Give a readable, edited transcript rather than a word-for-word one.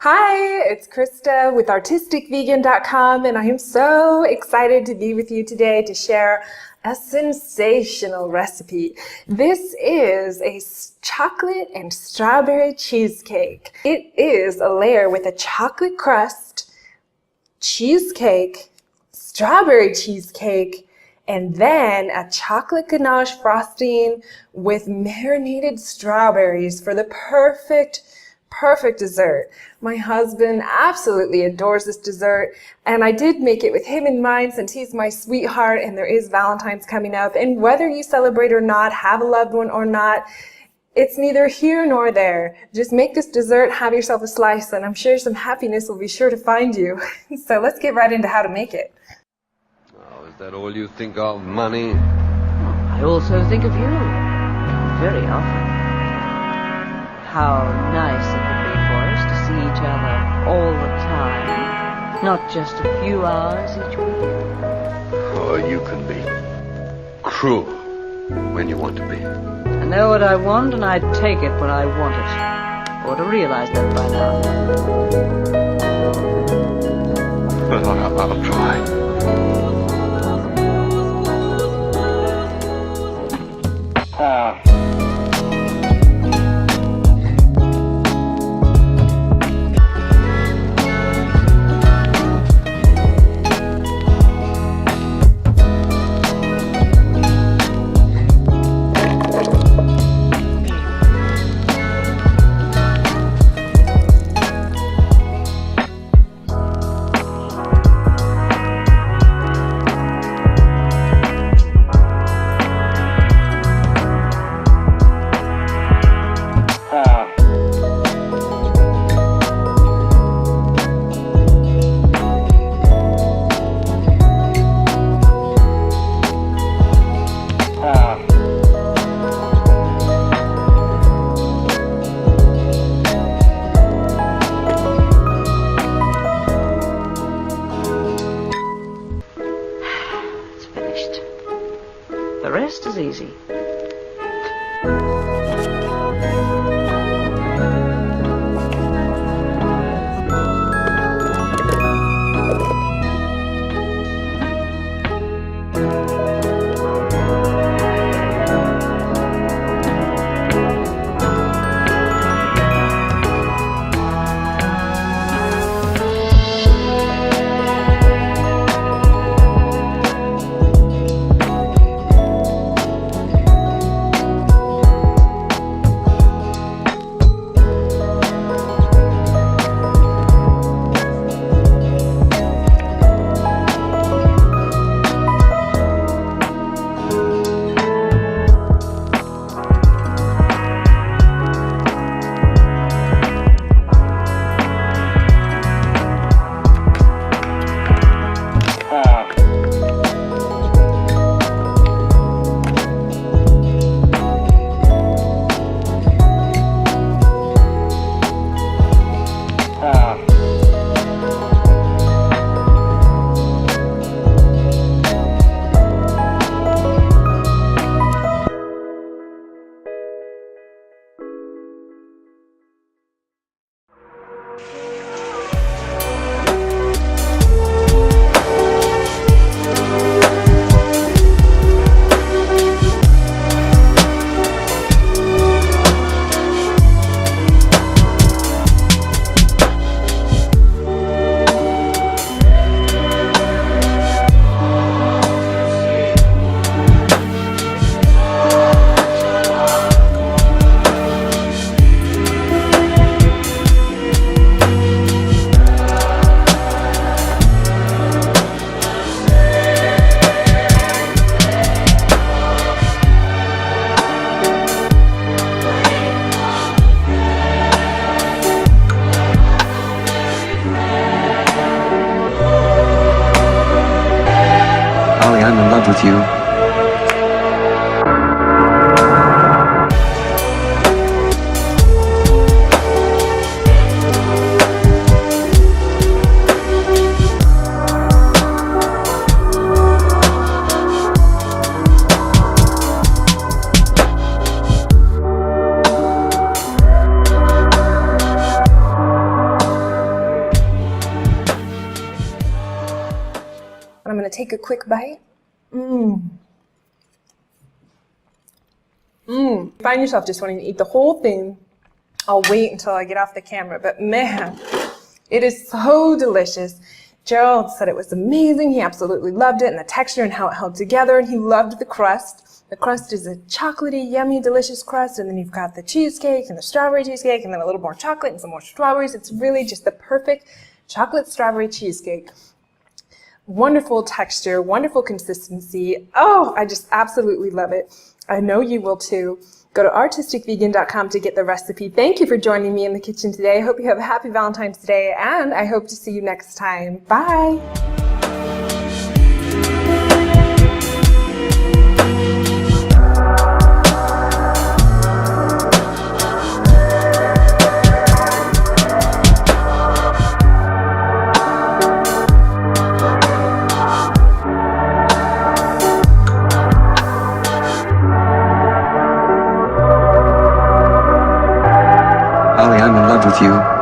Hi, it's Christa with artisticvegan.com, and I am so excited to be with you today to share a sensational recipe. This is a chocolate and strawberry cheesecake. It is a layer with a chocolate crust, cheesecake, strawberry cheesecake, and then a chocolate ganache frosting with marinated strawberries for the perfect dessert. My husband absolutely adores this dessert, and I did make it with him in mind since he's my sweetheart and there is Valentine's coming up. And whether you celebrate or not, have a loved one or not, it's neither here nor there. Just make this dessert, have yourself a slice, and I'm sure some happiness will be sure to find you. So let's get right into how to make it. Oh, is that all you think of, money? I also think of you. Very often. How nice it would be for us to see each other all the time, not just a few hours each week. Oh, you can be cruel when you want to be. I know what I want, and I take it when I want it. Ought to realize that by now. Well, I'll try. The rest is easy. I'm in love with you. take a quick bite. Find yourself just wanting to eat the whole thing. I'll wait until I get off the camera, but man, it is so delicious. Gerald said it was amazing. He absolutely loved it, and the texture and how it held together, and he loved the crust. The crust is a chocolatey, yummy, delicious crust, and then you've got the cheesecake and the strawberry cheesecake, and then a little more chocolate and some more strawberries. It's really just the perfect chocolate strawberry cheesecake. Wonderful texture, wonderful consistency. Oh, I just absolutely love it. I know you will too. Go to artisticvegan.com to get the recipe. Thank you for joining me in the kitchen today. I hope you have a happy Valentine's Day, and I hope to see you next time. Bye. I'm in love with you.